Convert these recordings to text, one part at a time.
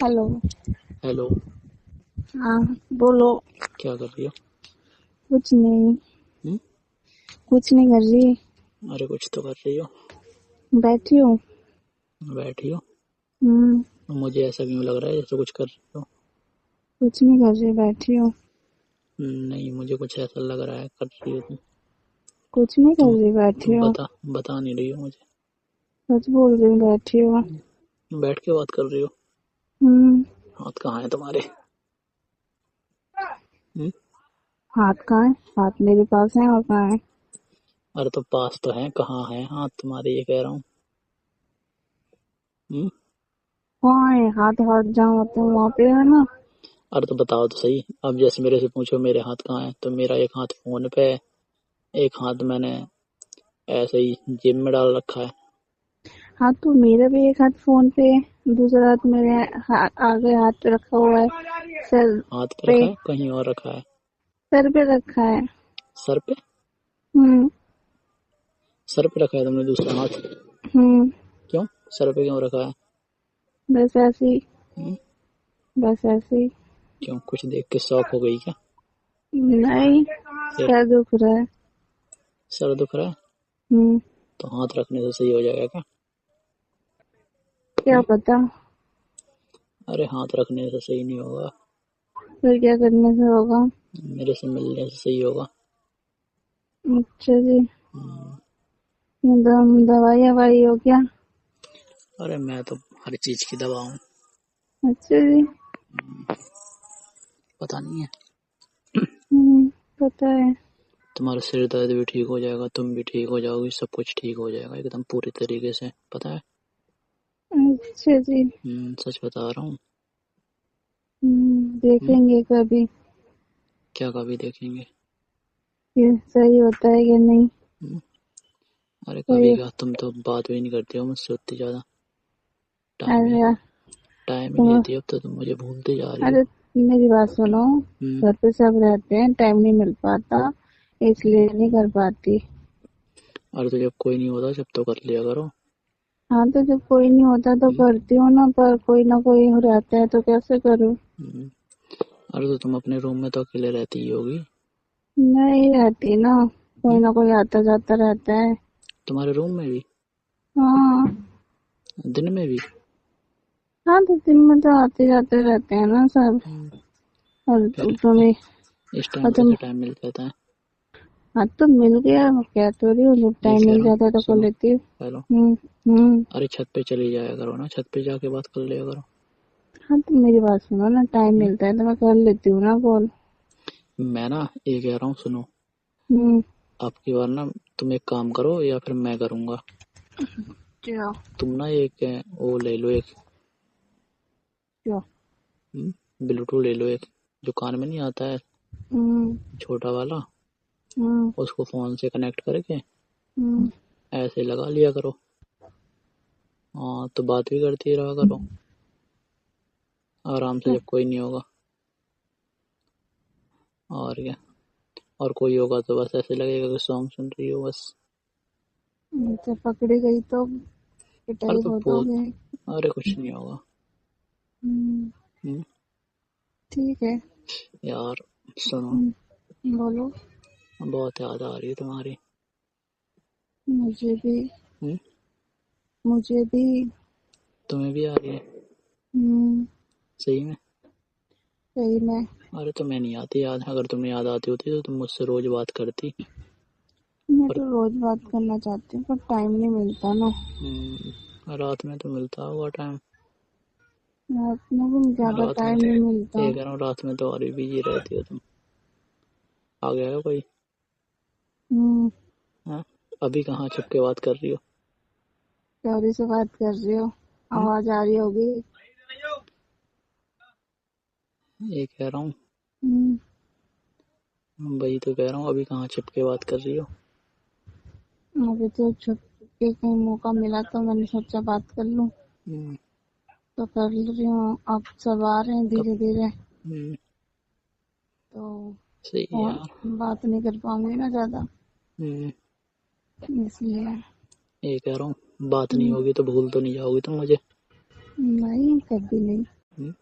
Hello. Hello. हाँ, बोलो। क्या कर रही हो? कुछ नहीं। हम्म? कुछ नहीं कर रही। अरे कुछ तो कर रही हो। बैठी हूँ। बैठी हो? हम्म। मुझे ऐसा क्यों लग रहा है जैसे कुछ कर रही हो? कुछ नहीं कर रही, बैठी हूँ। नहीं, मुझे कुछ ऐसा लग रहा है कर रही हो तुम। कुछ नहीं कर तुम रही, बैठी तुम हूँ। बता नहीं रही हो मुझे। सच बोल रही हूँ, बैठी हूँ। बैठ के बात कर रही हो? हम्म। हाथ कहाँ है तुम्हारे? हम्म? हाथ कहाँ है? हाथ मेरे पास है, और कहाँ है? अरे तो पास तो है, कहाँ है हाथ तुम्हारे, ये कह रहा हूँ। हम्म? कहाँ है हाथ? हाथ जहाँ होते हैं वहाँ पे है ना। अरे तो बताओ तो सही। अब जैसे मेरे से पूछो मेरे हाथ कहाँ है, तो मेरा एक हाथ फोन पे है, एक हाथ मैंने ऐसे ही जेब में डाल रखा है। हाँ, तो मेरा भी एक हाथ फोन पे है, दूसरा हाथ मेरे आगे हाथ पे रखा हुआ है। सर हाथ पे पे। रखा है, कहीं और रखा है? सर पे रखा है। सर पे? हम्म। सर पे रखा है तुमने दूसरा हाथ? हम्म। क्यों? सर पे क्यों रखा है? बस ऐसे ही। हम्म? बस ऐसे ही। क्यों, कुछ देख के शौक हो गई क्या? नहीं। फिर सर दुख रहा है। सर दुख रहा है? हम्म। तो हाथ रखने से सही हो जाएगा क्या? क्या हम्म? पता। अरे हाथ रखने से सही नहीं होगा। फिर क्या करने से होगा? मेरे से मिलने से सही होगा। अच्छा जी। हम्म। दवाई हवाई हो क्या? अरे मैं तो हर चीज की दवा हूँ। अच्छा जी। पता नहीं है? पता है। तुम्हारा सिर दर्द भी ठीक हो जाएगा, तुम भी ठीक हो जाओगी, सब कुछ ठीक हो जाएगा एकदम पूरी तरीके से, पता है? अच्छा जी। सच बता रहा हूँ। हम्म? देखेंगे कभी क्या कभी देखेंगे? कि सही होता है कि नहीं। हम्म? अरे कभी सही। क्या, तुम तो बात भी नहीं करती हो मुझसे उतनी ज्यादा। टाइम ही अरे टाइम ही नहीं तुम। देती, अब तो तुम मुझे भूलते जा रही हो। अरे मेरी बात सुनो। हम्म? घर पे सब रहते हैं, टाइम नहीं मिल पाता, इसलिए नहीं कर पाती। अरे तो जब कोई नहीं होता जब तो कर लिया करो। हाँ, तो जब कोई नहीं होता तो हम्म? करती हूँ ना, पर कोई ना कोई हो रहता है तो कैसे करूँ? हम्म। अरे तो तुम अपने रूम में तो अकेले रहती ही होगी। नहीं रहती ना। कोई हम्म? ना कोई आता जाता रहता है। तुम्हारे रूम में भी? हाँ। दिन में भी? हाँ, तो दिन में तो आते जाते रहते हैं ना सब। हम्म। और फिर तुम्हें। इस टाइम और कैसे तुम। टाइम मिल जाता है? हाँ, तो मिल गया, मैं कह तो रही हूँ, जब ये टाइम कह मिल रहा हूँ, जाता है तो कर सुनो। लेती हूँ। हेलो। हम्म। हम्म। अरे छत पे चली जाया करो ना, छत पे जाके बात कर लिया करो। हाँ, तो मेरी बात सुनो ना, टाइम हम्म? मिलता है तो मैं कर लेती हूँ ना कॉल। मैं ना ये कह रहा हूँ, सुनो। हम्म। अब की बार ना तुम एक काम करो या फिर मैं करूँगा। क्या? तुम ना एक वो ले लो एक। क्या? ब्लूटूथ ले लो एक, जो कान में नहीं आता है, हम्म। छोटा वाला। हम्म। उसको फोन से कनेक्ट करके हम्म। ऐसे लगा लिया करो। हाँ, तो बात भी करती रहा करो आराम से, क्या? जब कोई नहीं होगा। और क्या। और कोई होगा तो बस ऐसे लगेगा कि सॉन्ग सुन रही हो बस। तो पकड़ी गई तो अरे पिटाई तो हो बोल। दोगे? अरे कुछ नहीं होगा। हम्म। हम्म? ठीक है। यार सुनो, बोलो। बहुत याद आ रही है तुम्हारी। मुझे भी। हम्म? मुझे भी। तुम्हें भी आ रही है? हम्म। सही में? सही में। अरे तुम्हें नहीं आती याद, अगर तुम्हें याद आती होती तो तुम मुझसे रोज बात करती। मैं पर तो रोज बात करना चाहती हूँ, पर टाइम नहीं मिलता ना। रात में तो मिलता होगा टाइम। रात में भी ज्यादा रात में टाइम तो नहीं मिलता। ये कह रहा हूँ, रात में तो और भी बिजी रहती हो तुम। आ गया है कोई? हम्म। हाँ? अभी कहाँ छुप के बात कर रही हो? चोरी से बात कर रही हो? हम्म? आवाज आ रही होगी। ये कह रहा हूँ। हम्म। वही तो कह रहा हूँ, अभी कहाँ छुप के बात कर रही हो? मुझे तो छुप के कहीं मौका मिला तो मैंने सोचा बात कर लूं। हम्म, तो कर रही हूँ, अब सब आ रहे हैं कब? धीरे धीरे। हम्म, तो सही है फोन यार। बात नहीं कर पाऊंगी ना ज्यादा, हम्म, इसलिए। ये कह रहा हूँ, बात नहीं हम्म। होगी तो भूल तो नहीं जाओगी तुम मुझे? नहीं, कभी नहीं। हम्म?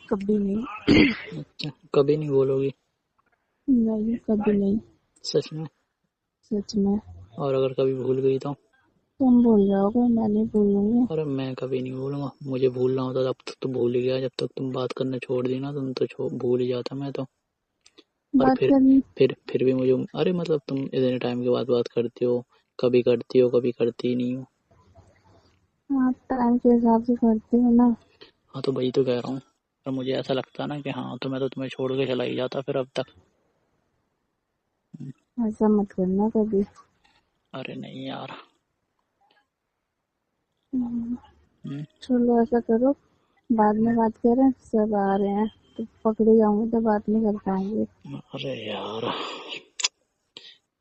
कभी नहीं। अच्छा, कभी नहीं बोलोगी? नहीं, कभी नहीं। सच में? सच में। और अगर कभी भूल गई तो? तुम भूल जाओगे, मैं नहीं भूलूंगी। अरे मैं कभी नहीं भूलूंगा, मुझे भूलना होता तब तक तो भूल ही गया। जब तक तुम बात करना छोड़ दी ना, तुम तो भूल ही जाता मैं तो। और बात करनी। फिर भी मुझे, अरे मतलब तुम इतने टाइम के बाद बात करती हो, कभी करती हो कभी करती ही नहीं हो। हाँ, टाइम के हिसाब से करती हूँ ना। हाँ तो वही तो कह रहा हूँ। और मुझे ऐसा लगता ना कि हाँ तो मैं तो तुम्हें छोड़ के चला ही जाता फिर अब तक। ऐसा मत करना कभी। अरे नहीं यार। हम्म, हम्म, चलो ऐसा करो, बाद में बात करें, सब आ रहे हैं तो पकड़ी जाऊंगी तो बात नहीं कर पाऊंगी। अरे यार,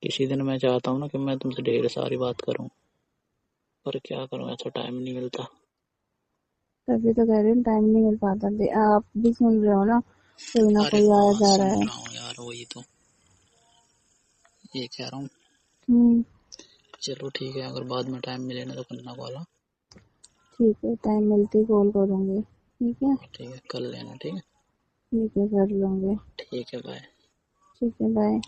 किसी दिन मैं चाहता हूँ ना कि मैं तुमसे ढेर सारी बात करूँ, पर क्या करूँ, ऐसा टाइम नहीं मिलता। तभी तो कह रही हूँ, टाइम नहीं मिल पाता। आप भी सुन रहे हो ना अरे कोई आया हाँ जा सुन रहा है। रहा हूँ यार, वही तो ये कह रहा हूँ। हम्म। चलो ठीक है, अगर बाद में टाइम मिले ना तो करना कॉल। हाँ ठीक है, टाइम मिलते ही कॉल करूंगी। ठीक है। ठीक है, कर लेना। ठीक है। ठीक है, कर लूंगी। ठीक है, बाय। ठीक है, बाय।